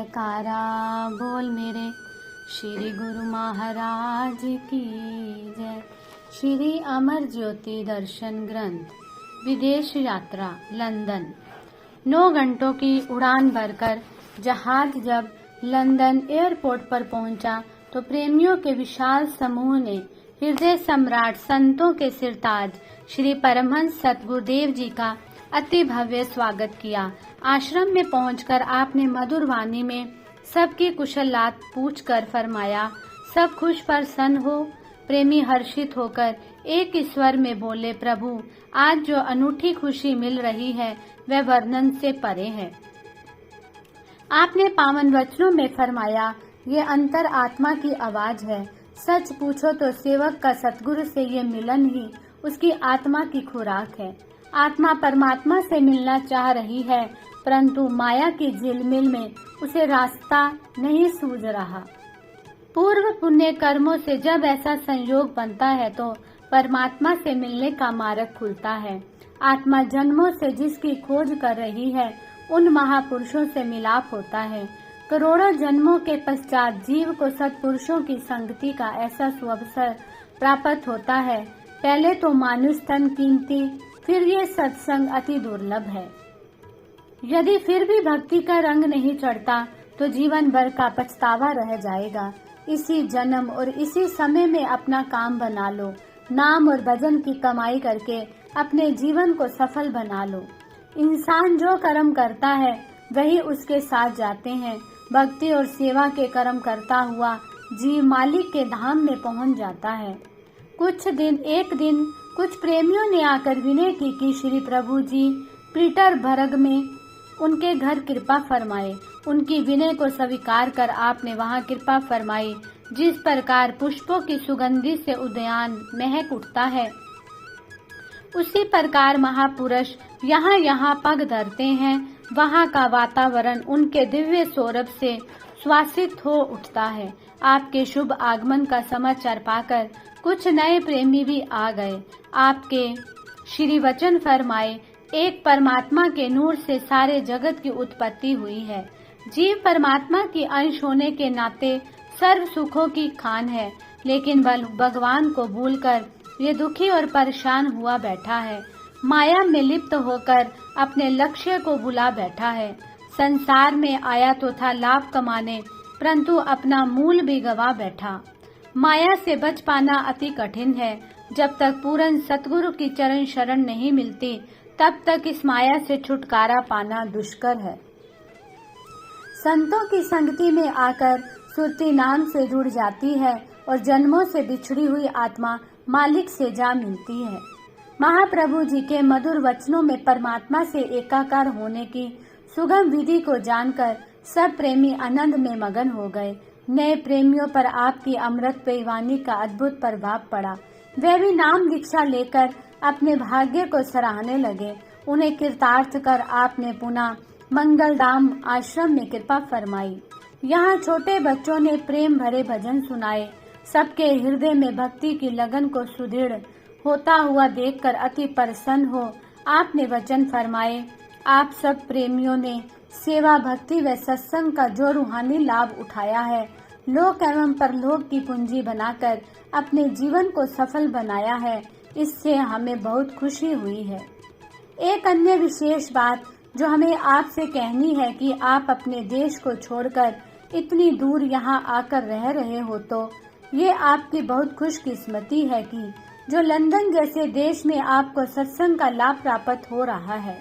जयकारा बोल मेरे श्री गुरु महाराज की जय। श्री अमर ज्योति दर्शन ग्रंथ विदेश यात्रा लंदन। 9 घंटों की उड़ान भरकर जहाज जब लंदन एयरपोर्ट पर पहुंचा तो प्रेमियों के विशाल समूह ने हृदय सम्राट संतों के सिरताज श्री परमहंस सतगुरुदेव जी का अति भव्य स्वागत किया। आश्रम में पहुंचकर आपने मधुर वाणी में सबकी कुशलात पूछकर फरमाया, सब खुश प्रसन्न हो। प्रेमी हर्षित होकर एक ही स्वर में बोले, प्रभु आज जो अनूठी खुशी मिल रही है वह वर्णन से परे है। आपने पावन वचनों में फरमाया, ये अंतर आत्मा की आवाज है। सच पूछो तो सेवक का सतगुरु से ये मिलन ही उसकी आत्मा की खुराक है। आत्मा परमात्मा से मिलना चाह रही है, परंतु माया की झिलमिल में उसे रास्ता नहीं सूझ रहा। पूर्व पुण्य कर्मों से जब ऐसा संयोग बनता है तो परमात्मा से मिलने का मार्ग खुलता है। आत्मा जन्मों से जिसकी खोज कर रही है उन महापुरुषों से मिलाप होता है। करोड़ों जन्मों के पश्चात जीव को सत्पुरुषों की संगति का ऐसा सुअवसर प्राप्त होता है। पहले तो मानुष तन कीमती, फिर ये सत्संग अति दुर्लभ है। यदि फिर भी भक्ति का रंग नहीं चढ़ता तो जीवन भर का पछतावा रह जाएगा। इसी जन्म और इसी समय में अपना काम बना लो। नाम और भजन की कमाई करके अपने जीवन को सफल बना लो। इंसान जो कर्म करता है वही उसके साथ जाते हैं। भक्ति और सेवा के कर्म करता हुआ जीव मालिक के धाम में पहुंच जाता है। एक दिन कुछ प्रेमियों ने आकर विनय की कि श्री प्रभु जी पीटरबर्ग में उनके घर कृपा फरमाए। उनकी विनय को स्वीकार कर आपने वहां कृपा फरमाई। जिस प्रकार पुष्पों की सुगंधि से उद्यान महक उठता है, उसी प्रकार महापुरुष यहाँ पग धरते हैं। वहाँ का वातावरण उनके दिव्य सौरभ से श्वासित हो उठता है। आपके शुभ आगमन का समाचार पाकर कुछ नए प्रेमी भी आ गए। आपके श्री वचन फरमाए, एक परमात्मा के नूर से सारे जगत की उत्पत्ति हुई है। जीव परमात्मा की अंश होने के नाते सर्व सुखों की खान है, लेकिन भगवान को भूलकर ये दुखी और परेशान हुआ बैठा है। माया में लिप्त होकर अपने लक्ष्य को भुला बैठा है। संसार में आया तो था लाभ कमाने, परंतु अपना मूल भी गवा बैठा। माया से बच पाना अति कठिन है। जब तक पूर्ण सतगुरु की चरण शरण नहीं मिलती तब तक इस माया से छुटकारा पाना दुष्कर है। संतों की संगति में आकर सुरती नाम से जुड़ जाती है और जन्मों से बिछड़ी हुई आत्मा मालिक से जा मिलती है। महाप्रभु जी के मधुर वचनों में परमात्मा से एकाकार होने की सुगम विधि को जानकर सब प्रेमी आनंद में मगन हो गए। नए प्रेमियों पर आपकी अमृतमयी वाणी का अद्भुत प्रभाव पड़ा। वे भी नाम दीक्षा लेकर अपने भाग्य को सराहने लगे। उन्हें कृतार्थ कर आपने पुनः मंगलधाम आश्रम में कृपा फरमाई। यहाँ छोटे बच्चों ने प्रेम भरे भजन सुनाए। सबके हृदय में भक्ति की लगन को सुदृढ़ होता हुआ देखकर अति प्रसन्न हो आपने वचन फरमाए, आप सब प्रेमियों ने सेवा भक्ति व सत्संग का जो रूहानी लाभ उठाया है, लोक एवं परलोक की पूंजी बनाकर अपने जीवन को सफल बनाया है, इससे हमें बहुत खुशी हुई है। एक अन्य विशेष बात जो हमें आपसे कहनी है कि आप अपने देश को छोड़कर इतनी दूर यहाँ आकर रह रहे हो, तो ये आपकी बहुत खुशकिस्मती है कि जो लंदन जैसे देश में आपको सत्संग का लाभ प्राप्त हो रहा है,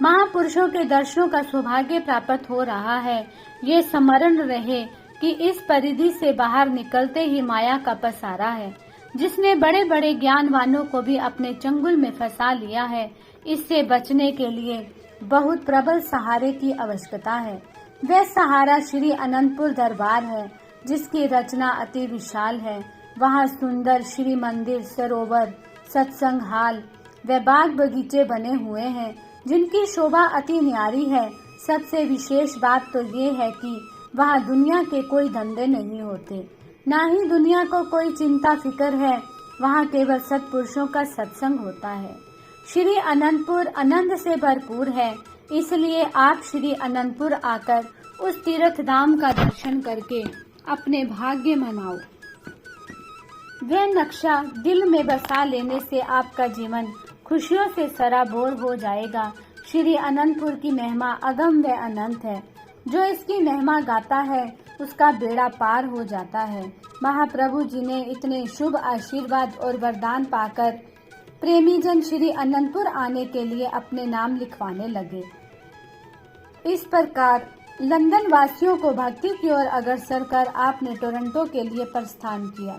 महापुरुषों के दर्शनों का सौभाग्य प्राप्त हो रहा है। ये स्मरण रहे कि इस परिधि से बाहर निकलते ही माया का पसारा है, जिसने बड़े बड़े ज्ञानवानों को भी अपने चंगुल में फंसा लिया है। इससे बचने के लिए बहुत प्रबल सहारे की आवश्यकता है। वह सहारा श्री अनंतपुर दरबार है, जिसकी रचना अति विशाल है। वहाँ सुंदर श्री मंदिर, सरोवर, सत्संग हाल व बाग बगीचे बने हुए हैं, जिनकी शोभा अति न्यारी है। सबसे विशेष बात तो ये है कि वहाँ दुनिया के कोई धंधे नहीं होते, ना ही दुनिया को कोई चिंता फिक्र है। वहाँ केवल सत्पुरुषों का सत्संग होता है। श्री अनंतपुर आनंद से भरपूर है। इसलिए आप श्री अनंतपुर आकर उस तीर्थ धाम का दर्शन करके अपने भाग्य मनाओ। वह नक्शा दिल में बसा लेने से आपका जीवन खुशियों से सराबोर हो जाएगा। श्री अनंतपुर की महिमा अगम व अनंत है। जो इसकी महिमा गाता है उसका बेड़ा पार हो जाता है। महाप्रभु जी ने इतने शुभ आशीर्वाद और वरदान पाकर प्रेमी जन श्री अनंतपुर आने के लिए अपने नाम लिखवाने लगे। इस प्रकार लंदन वासियों को भक्ति की ओर अग्रसर कर आपने टोरंटो के लिए प्रस्थान किया।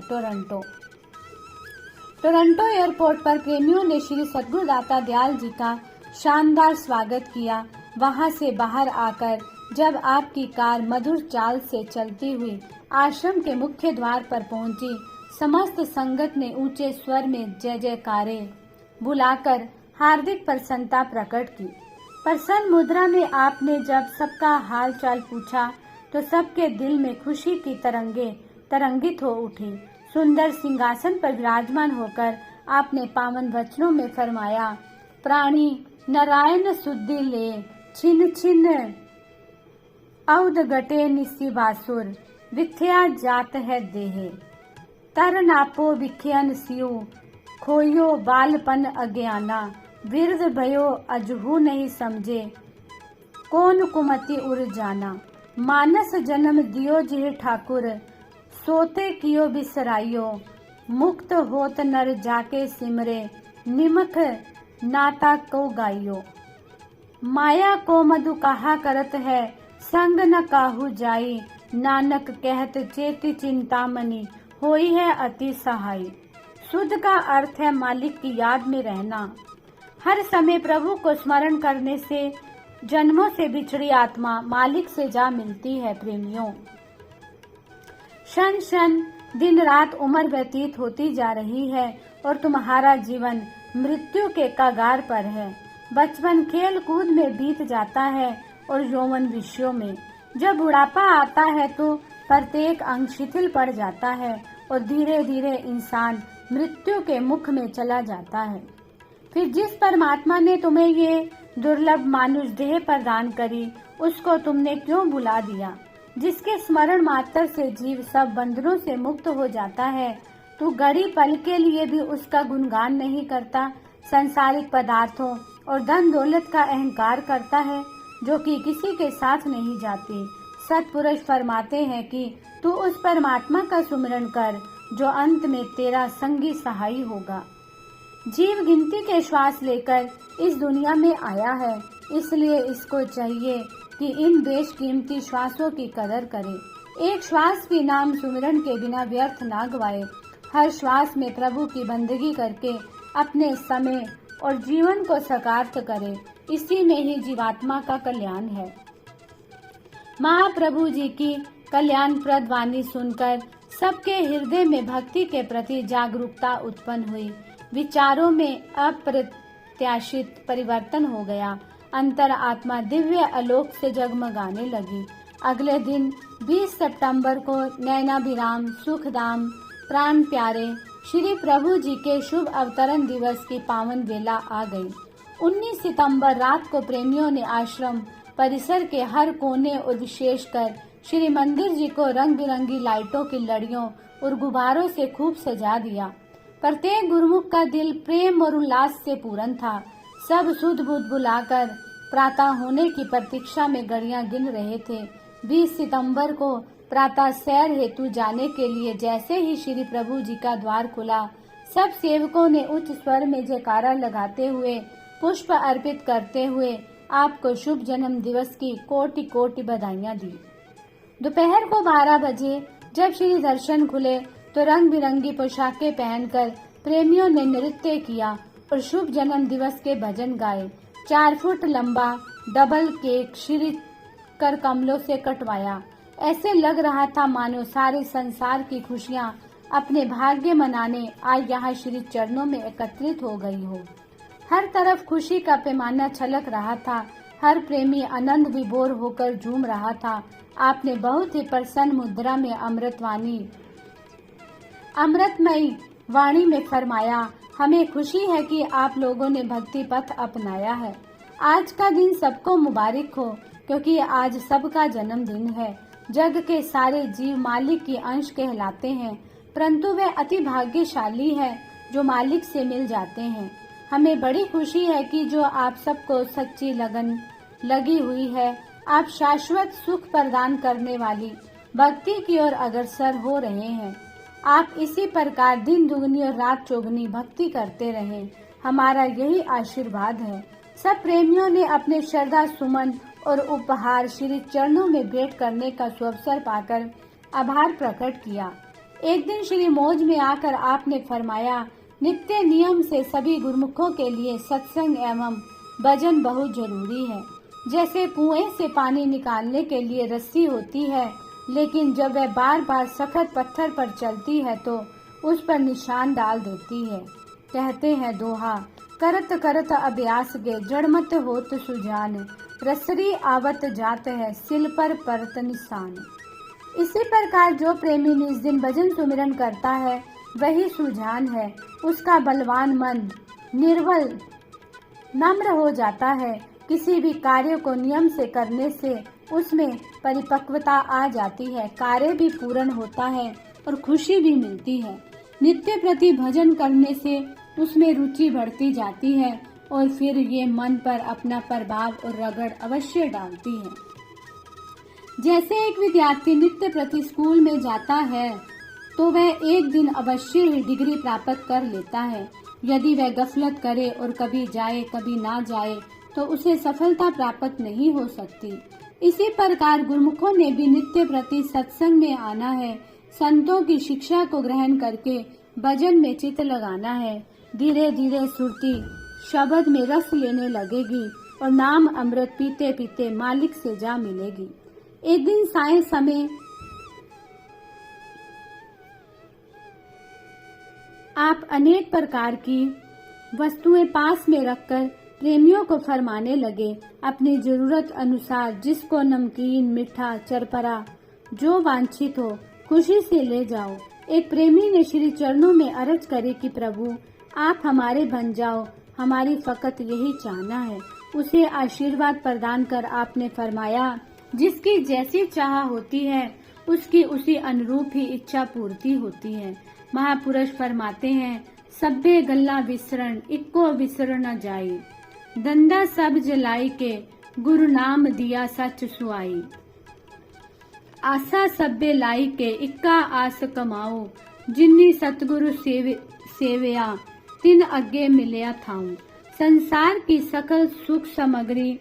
टोरंटो एयरपोर्ट पर प्रेमियों ने श्री सद्गुरु दाता दयाल जी का शानदार स्वागत किया। वहां से बाहर आकर जब आपकी कार मधुर चाल से चलती हुई आश्रम के मुख्य द्वार पर पहुंची, समस्त संगत ने ऊंचे स्वर में जय जयकारे बुलाकर हार्दिक प्रसन्नता प्रकट की। प्रसन्न मुद्रा में आपने जब सबका हाल चाल पूछा तो सबके दिल में खुशी की तरंगे तरंगित हो उठी। सुंदर सिंहासन पर विराजमान होकर आपने पावन वचनों में फरमाया, प्राणी नारायण सुद्धि ले छिन छिन औद गटे निसी बासुर विथ्या जात है देहे तर नापो विख्यन सियो खोयो बालपन अज्ञाना विरध भयो अजहू नहीं समझे कौन कुमति उर जाना मानस जन्म दियो जिह ठाकुर सोते कियो बिसराइयो मुक्त होत नर जाके सिमरे निमख नाता को गाइयो माया को मधु कहा करत है संग न काहू जाई नानक कहत चेति चिंतामणि होई है अति सहाई। शुद्ध का अर्थ है मालिक की याद में रहना। हर समय प्रभु को स्मरण करने से जन्मों से बिछड़ी आत्मा मालिक से जा मिलती है। प्रेमियों, क्षण क्षण दिन रात उम्र व्यतीत होती जा रही है और तुम्हारा जीवन मृत्यु के कगार पर है। बचपन खेल कूद में बीत जाता है और यौवन विषयों में। जब बुढ़ापा आता है तो प्रत्येक अंग शिथिल पड़ जाता है और धीरे धीरे इंसान मृत्यु के मुख में चला जाता है। फिर जिस परमात्मा ने तुम्हें ये दुर्लभ मानुष देह प्रदान करी, उसको तुमने क्यों भुला दिया? जिसके स्मरण मात्र से जीव सब बंधनों से मुक्त हो जाता है, तू घड़ी पल के लिए भी उसका गुणगान नहीं करता। संसारिक पदार्थों और धन दौलत का अहंकार करता है जो कि किसी के साथ नहीं जाती। सत्पुरुष फरमाते हैं कि तू उस परमात्मा का सुमिरन कर जो अंत में तेरा संगी सहाई होगा। जीव गिनती के श्वास लेकर इस दुनिया में आया है, इसलिए इसको चाहिए कि इन बेशकीमती श्वासों की कदर करे। एक श्वास भी नाम सुमिरन के बिना व्यर्थ ना गवाए। हर श्वास में प्रभु की बंदगी करके अपने समय और जीवन को साकार करे। इसी में ही जीवात्मा का कल्याण है। महाप्रभु जी की कल्याणप्रद वाणी सुनकर सबके हृदय में भक्ति के प्रति जागरूकता उत्पन्न हुई। विचारों में अप्रत्याशित परिवर्तन हो गया। अंतर आत्मा दिव्य आलोक से जगमगाने लगी। अगले दिन 20 सितंबर को नैनाभिराम सुखधाम प्राण प्यारे श्री प्रभु जी के शुभ अवतरण दिवस की पावन वेला आ गई। 19 सितंबर रात को प्रेमियों ने आश्रम परिसर के हर कोने और विशेष कर श्री मंदिर जी को रंग बिरंगी लाइटों की लड़ियों और गुब्बारों से खूब सजा दिया। प्रत्येक गुरुमुख का दिल प्रेम और उल्लास से पूर्ण था। सब सुध बुध बुलाकर प्रातः होने की प्रतीक्षा में घड़ियां गिन रहे थे। 20 सितंबर को प्रातः सैर हेतु जाने के लिए जैसे ही श्री प्रभु जी का द्वार खुला, सब सेवकों ने उच्च स्वर में जयकारा लगाते हुए पुष्प अर्पित करते हुए आपको शुभ जन्म दिवस की कोटि कोटि बधाइयां दी। दोपहर को 12 बजे जब श्री दर्शन खुले तो रंग बिरंगी पोशाकें पहनकर प्रेमियों ने नृत्य किया और शुभ जन्म दिवस के भजन गाए। 4 फुट लंबा डबल केक श्री कर कमलों से कटवाया। ऐसे लग रहा था मानो सारे संसार की खुशियां अपने भाग्य मनाने आज यहाँ श्री चरणों में एकत्रित हो गई हो। हर तरफ खुशी का पैमाना छलक रहा था। हर प्रेमी आनंद विभोर होकर झूम रहा था। आपने बहुत ही प्रसन्न मुद्रा में अमृतमयी वाणी में फरमाया, हमें खुशी है कि आप लोगों ने भक्ति पथ अपनाया है। आज का दिन सबको मुबारक हो, क्योंकि आज सबका जन्मदिन है। जग के सारे जीव मालिक की अंश कहलाते हैं, परंतु वे अति भाग्यशाली है जो मालिक से मिल जाते हैं। हमें बड़ी खुशी है कि जो आप सबको सच्ची लगन लगी हुई है, आप शाश्वत सुख प्रदान करने वाली भक्ति की ओर अग्रसर हो रहे हैं। आप इसी प्रकार दिन दुगनी और रात चौगुनी भक्ति करते रहें, हमारा यही आशीर्वाद है। सब प्रेमियों ने अपने श्रद्धा सुमन और उपहार श्री चरणों में भेंट करने का सुअवसर पाकर आभार प्रकट किया। एक दिन श्री मौज में आकर आपने फरमाया, नित्य नियम से सभी गुरुमुखों के लिए सत्संग एवं भजन बहुत जरूरी है। जैसे कुएं से पानी निकालने के लिए रस्सी होती है, लेकिन जब वह बार बार सख्त पत्थर पर चलती है तो उस पर निशान डाल देती है। कहते हैं दोहा, करत करत अभ्यास गे जड़मत होत सुजान, रसरी आवत जात है सिल पर परत निशान। इसी प्रकार जो प्रेमी निज दिन भजन सुमिरन करता है वही सुजान है। उसका बलवान मन निर्बल नम्र हो जाता है। किसी भी कार्य को नियम से करने से उसमें परिपक्वता आ जाती है, कार्य भी पूर्ण होता है और खुशी भी मिलती है। नित्य प्रति भजन करने से उसमें रुचि बढ़ती जाती है और फिर ये मन पर अपना प्रभाव और रगड़ अवश्य डालती है। जैसे एक विद्यार्थी नित्य प्रति स्कूल में जाता है तो वह एक दिन अवश्य ही डिग्री प्राप्त कर लेता है। यदि वह गफलत करे और कभी जाए कभी ना जाए तो उसे सफलता प्राप्त नहीं हो सकती। इसी प्रकार गुरुमुखों ने भी नित्य प्रति सत्संग में आना है, संतों की शिक्षा को ग्रहण करके भजन में चित्त लगाना है। धीरे धीरे सुरती शब्द में रस लेने लगेगी और नाम अमृत पीते पीते मालिक से जा मिलेगी। एक दिन साय समय आप अनेक प्रकार की वस्तुएं पास में रखकर प्रेमियों को फरमाने लगे, अपनी जरूरत अनुसार जिसको नमकीन मीठा चरपरा जो वांछित हो खुशी से ले जाओ। एक प्रेमी ने श्री चरणों में अर्ज करे कि प्रभु आप हमारे बन जाओ, हमारी फकत यही चाहना है। उसे आशीर्वाद प्रदान कर आपने फरमाया, जिसकी जैसी चाह होती है उसकी उसी अनुरूप ही इच्छा पूर्ति होती है। महापुरुष फरमाते हैं, सभ्य गल्ला विसरण इक्को विसर न जाई, दंदा सब जलाई के गुरु नाम दिया सच सुआई। आशा सभ्य लाई के इक्का आस कमाओ, जिन्नी सतगुरु सेवया तिन अगे मिलया थाऊं। संसार की सकल सुख सामग्री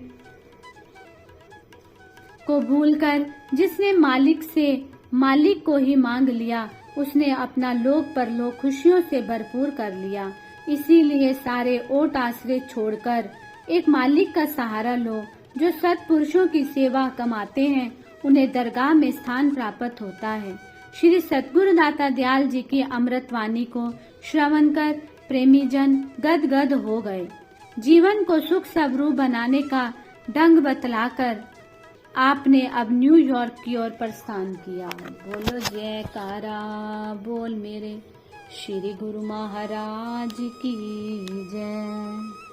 को भूलकर जिसने मालिक को ही मांग लिया, उसने अपना लोक परलोक खुशियों से भरपूर कर लिया। इसीलिए सारे ओट आश्रय छोड़कर एक मालिक का सहारा लो। जो सत्पुरुषों की सेवा कमाते हैं उन्हें दरगाह में स्थान प्राप्त होता है। श्री सतगुरु दाता दयाल जी की अमृतवाणी को श्रवण कर प्रेमी जन गदगद हो गए। जीवन को सुख स्वरूप बनाने का ढंग बतलाकर आपने अब न्यूयॉर्क की ओर प्रस्थान किया। बोलो जयकारा बोल मेरे श्री गुरु महाराज की जय।